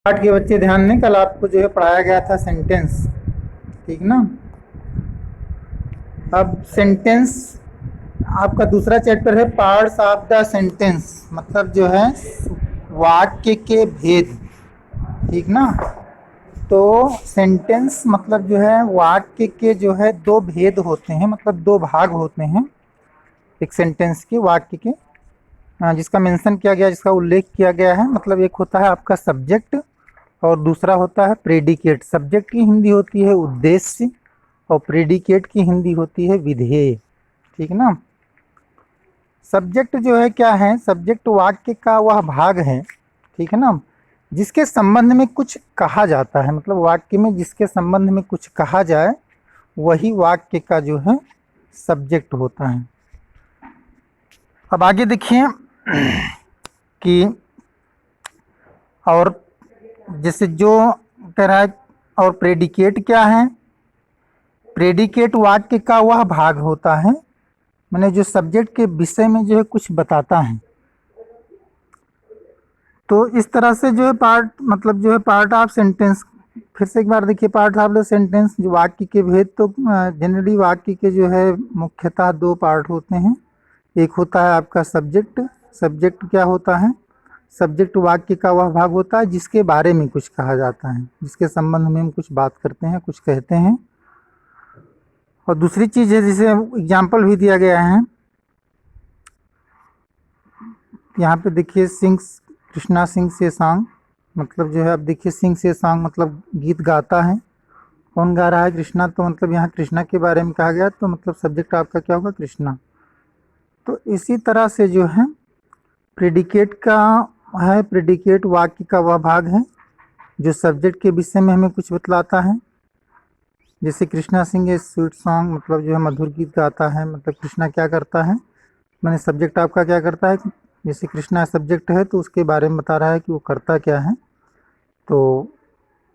आठ के बच्चे ध्यान दें, कल आपको जो है पढ़ाया गया था सेंटेंस, ठीक ना। अब सेंटेंस आपका दूसरा चैप्टर है, पार्ट्स ऑफ द सेंटेंस, मतलब जो है वाक्य के भेद, ठीक ना। तो सेंटेंस मतलब जो है वाक्य के जो है दो भेद होते हैं, मतलब दो भाग होते हैं एक सेंटेंस के, वाक्य के, जिसका मेंशन किया गया, जिसका उल्लेख किया गया है। मतलब एक होता है आपका सब्जेक्ट और दूसरा होता है प्रेडिकेट। सब्जेक्ट की हिंदी होती है उद्देश्य और प्रेडिकेट की हिंदी होती है विधेय, ठीक ना। सब्जेक्ट जो है क्या है, सब्जेक्ट वाक्य का वह भाग है, ठीक है ना, जिसके संबंध में कुछ कहा जाता है। मतलब वाक्य में जिसके संबंध में कुछ कहा जाए वही वाक्य का जो है सब्जेक्ट होता है। अब आगे देखिए कि और जैसे जो कह रहा है, और प्रेडिकेट क्या है, प्रेडिकेट वाक्य का वह भाग होता है, मैंने जो सब्जेक्ट के विषय में जो है कुछ बताता है। तो इस तरह से जो है पार्ट, मतलब जो है पार्ट ऑफ सेंटेंस, फिर से एक बार देखिए, पार्ट ऑफ द सेंटेंस जो वाक्य के भेद, तो जनरली वाक्य के जो है मुख्यतः दो पार्ट होते हैं। एक होता है आपका सब्जेक्ट। सब्जेक्ट क्या होता है, सब्जेक्ट वाक्य का वह भाग होता है जिसके बारे में कुछ कहा जाता है, जिसके संबंध में हम कुछ बात करते हैं, कुछ कहते हैं। और दूसरी चीज़ है, जिसे एग्जाम्पल भी दिया गया है यहाँ पे, देखिए sings, Krishna sings a song, मतलब जो है अब देखिए सिंग्स ए सॉन्ग मतलब गीत गाता है। कौन गा रहा है, कृष्णा। तो मतलब यहाँ कृष्णा के बारे में कहा गया, तो मतलब सब्जेक्ट आपका क्या होगा, कृष्णा। तो इसी तरह से जो है प्रेडिकेट का है, प्रेडिकेट वाक्य का वह भाग है जो सब्जेक्ट के विषय में हमें कुछ बतलाता है। जैसे कृष्णा सिंग ए स्वीट सॉन्ग, मतलब जो है मधुर गीत गाता है, मतलब कृष्णा क्या करता है, मैंने सब्जेक्ट आपका क्या करता है। जैसे कृष्णा सब्जेक्ट है तो उसके बारे में बता रहा है कि वो करता क्या है, तो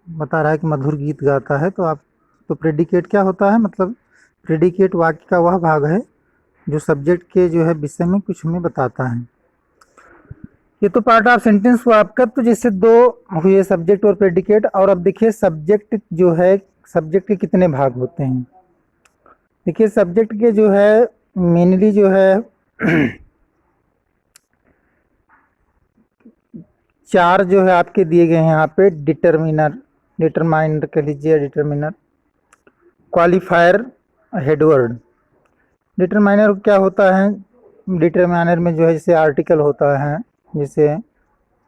बता रहा है कि मधुर गीत गाता है। तो आप, तो प्रेडिकेट क्या होता है, मतलब प्रेडिकेट वाक्य का वह भाग है जो सब्जेक्ट के जो है विषय में कुछ हमें बताता है। ये तो पार्ट ऑफ सेंटेंस हुआ आपका। तो जैसे दो हुए, सब्जेक्ट और प्रेडिकेट। और अब देखिए सब्जेक्ट जो है, सब्जेक्ट के कितने भाग होते हैं। देखिए सब्जेक्ट के जो है मेनली जो है चार जो है आपके दिए गए हैं यहाँ पे। डिटरमिनर, डिटरमाइनर कह लीजिए, डिटरमिनर, क्वालिफायर, हेडवर्ड। डिटरमाइनर क्या होता है, डिटरमाइनर में जो है जैसे आर्टिकल होता है, जैसे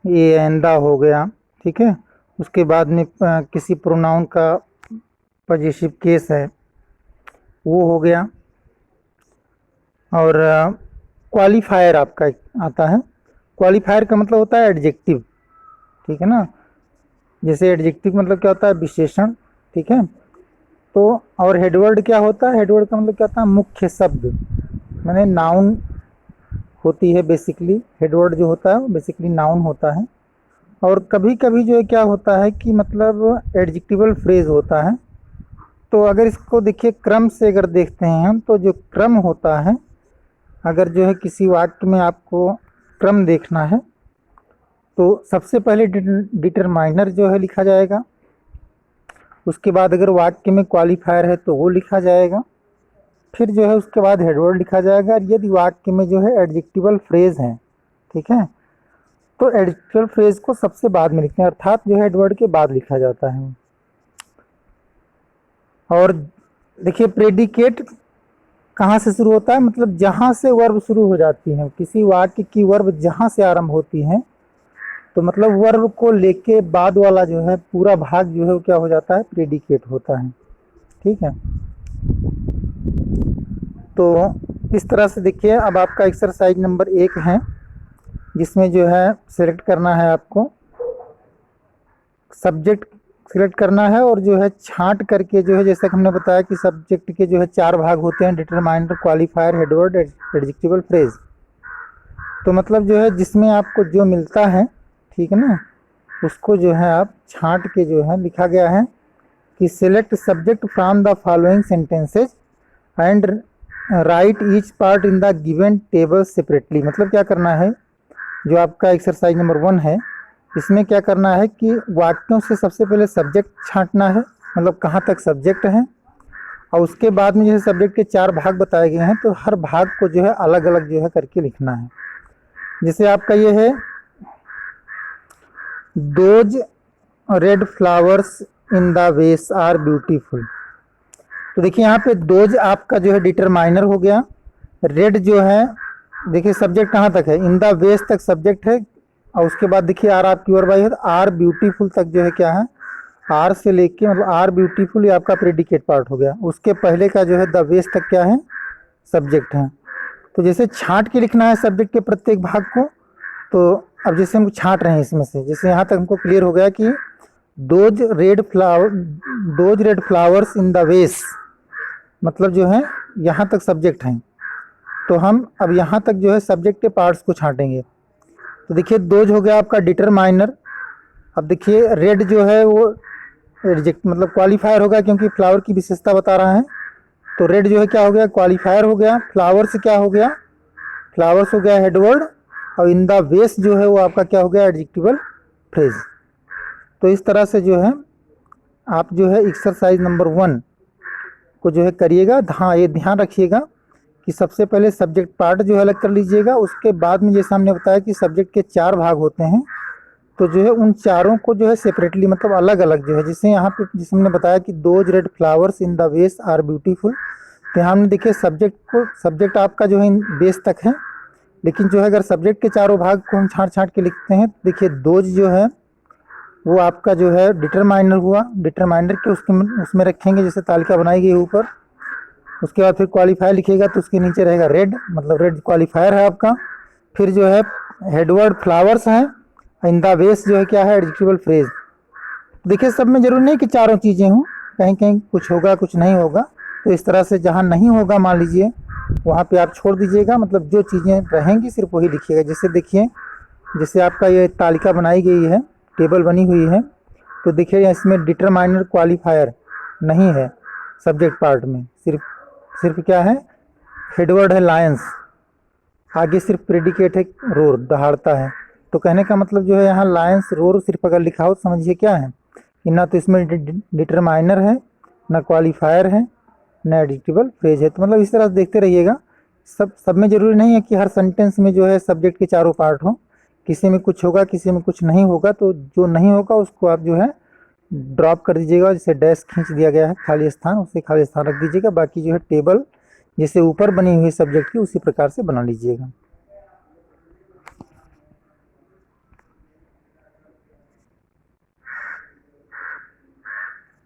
ये आइंदा हो गया, ठीक है। उसके बाद में किसी प्रोनाउन का पॉजिटिव केस है, वो हो गया। और क्वालिफायर आपका आता है। क्वालिफायर का मतलब होता है एडजेक्टिव, ठीक है ना। जैसे एडजेक्टिव मतलब क्या होता है, विशेषण, ठीक है। तो और हेडवर्ड क्या होता है, हेडवर्ड का मतलब क्या होता है, मुख्य शब्द, मैंने नाउन होती है बेसिकली। हेडवर्ड जो होता है वो बेसिकली नाउन होता है। और कभी कभी जो है क्या होता है कि मतलब एडजेक्टिवल फ्रेज होता है। तो अगर इसको देखिए क्रम से अगर देखते हैं हम, तो जो क्रम होता है, अगर जो है किसी वाक्य में आपको क्रम देखना है तो सबसे पहले डिटरमाइनर जो है लिखा जाएगा। उसके बाद अगर वाक्य में क्वालिफायर है तो वो लिखा जाएगा। फिर जो है उसके बाद हेडवर्ड लिखा जाएगा। और यदि वाक्य में जो है एडजेक्टिवल फ्रेज है, ठीक है, तो एडजेक्टिवल फ्रेज को सबसे बाद में लिखते हैं, अर्थात जो है हेडवर्ड के बाद लिखा जाता है। और देखिए प्रेडिकेट कहाँ से शुरू होता है, मतलब जहाँ से वर्ब शुरू हो जाती है, किसी वाक्य की वर्ब जहाँ से आरंभ होती है, तो मतलब वर्ब को लेके बाद वाला जो है पूरा भाग जो है वो क्या हो जाता है, प्रेडिकेट होता है, ठीक है। तो इस तरह से देखिए, अब आपका एक्सरसाइज नंबर 1 है, जिसमें जो है सिलेक्ट करना है आपको, सब्जेक्ट सिलेक्ट करना है। और जो है छांट करके जो है, जैसे हमने बताया कि सब्जेक्ट के जो है 4 भाग होते हैं, determiner, qualifier, headword, adjectival phrase. तो मतलब जो है जिसमें आपको जो मिलता है, ठीक है ना, उसको जो है आप छांट के जो है लिखा गया है कि select subject from the following sentences and right each part in the given table separately. मतलब क्या करना है, जो आपका एक्सरसाइज नंबर 1 है, इसमें क्या करना है कि वाक्यों से सबसे पहले सब्जेक्ट छांटना है, मतलब कहाँ तक सब्जेक्ट है, और उसके बाद में जैसे सब्जेक्ट के 4 भाग बताए गए हैं तो हर भाग को जो है अलग अलग जो है करके लिखना है। जैसे आपका ये है those red flowers in the वेस आर ब्यूटीफुल। तो देखिए यहाँ पे दोज आपका जो है डिटरमाइनर हो गया, रेड जो है देखिए सब्जेक्ट कहाँ तक है, इन द वेस तक सब्जेक्ट है, और उसके बाद देखिए आर आपकी और बाई है, तो आर ब्यूटीफुल तक जो है क्या है, आर से लेके मतलब आर ब्यूटीफुल ये आपका प्रेडिकेट पार्ट हो गया। उसके पहले का जो है द वेस तक क्या है, सब्जेक्ट है। तो जैसे छांट के लिखना है सब्जेक्ट के प्रत्येक भाग को, तो अब जैसे हम छांट रहे हैं इसमें से, जैसे यहाँ तक हमको क्लियर हो गया कि those red flowers in the वेस, मतलब जो है यहाँ तक सब्जेक्ट हैं, तो हम अब यहाँ तक जो है सब्जेक्ट के पार्ट्स को छांटेंगे। तो देखिए दोज हो गया आपका डिटरमाइनर। अब देखिए रेड जो है वो एडजेक्ट मतलब क्वालिफायर होगा क्योंकि फ्लावर की विशेषता बता रहा है, तो रेड जो है क्या हो गया, क्वालिफायर हो गया। फ्लावर्स क्या हो गया, फ्लावर्स हो गया हेडवर्ड, और इन द वेस जो है वो आपका क्या हो गया, एडजेक्टिवल फ्रेज। तो इस तरह से जो है आप जो है एक्सरसाइज नंबर 1 को जो है करिएगा। हाँ ये ध्यान रखिएगा कि सबसे पहले सब्जेक्ट पार्ट जो है अलग कर लीजिएगा, उसके बाद में जैसा हमने बताया कि सब्जेक्ट के 4 भाग होते हैं, तो जो है उन चारों को जो है सेपरेटली मतलब अलग अलग जो है, जैसे यहाँ पे जिसमें हमने बताया कि those red flowers in the वेस आर ब्यूटीफुल, तो यहाँ हमने देखिए सब्जेक्ट आपका जो है बेस तक है, लेकिन जो है अगर सब्जेक्ट के चारों भाग को हम छाँट के लिखते हैं, तो देखिए दोज जो है वो आपका जो है डिटरमाइनर हुआ, डिटरमाइनर के उसमें रखेंगे जैसे तालिका बनाई गई ऊपर। उसके बाद फिर क्वालिफायर लिखिएगा तो उसके नीचे रहेगा रेड, मतलब रेड क्वालिफायर है आपका। फिर जो है हेडवर्ड फ्लावर्स है, इन द वेस जो है क्या है, एडजेक्टिवल फ्रेज। देखिए सब में जरूरी नहीं कि चारों चीज़ें हों, कहीं कहीं कुछ होगा कुछ नहीं होगा, तो इस तरह से जहाँ नहीं होगा मान लीजिए वहाँ पे आप छोड़ दीजिएगा, मतलब जो चीज़ें रहेंगी सिर्फ वही लिखिएगा। जैसे देखिए जैसे आपका ये तालिका बनाई गई है, टेबल बनी हुई है, तो देखिए इसमें डिटरमाइनर क्वालिफायर नहीं है सब्जेक्ट पार्ट में, सिर्फ क्या है, हेडवर्ड है लायंस, आगे सिर्फ प्रेडिकेट है रोर, दहाड़ता है। तो कहने का मतलब जो है यहाँ लायंस रोर सिर्फ अगर लिखा हो तो समझिए क्या है कि ना तो इसमें डिटरमाइनर है, ना क्वालिफायर है, ना एडजेक्टिवल फ्रेज है। तो मतलब इस तरह से देखते रहिएगा, सब में ज़रूरी नहीं है कि हर सेंटेंस में जो है सब्जेक्ट के चारों पार्ट हों, किसी में कुछ होगा किसी में कुछ नहीं होगा। तो जो नहीं होगा उसको आप जो है ड्रॉप कर दीजिएगा, जैसे डैश खींच दिया गया है खाली स्थान, उसे खाली स्थान रख दीजिएगा। बाकी जो है टेबल जैसे ऊपर बनी हुई सब्जेक्ट की उसी प्रकार से बना लीजिएगा।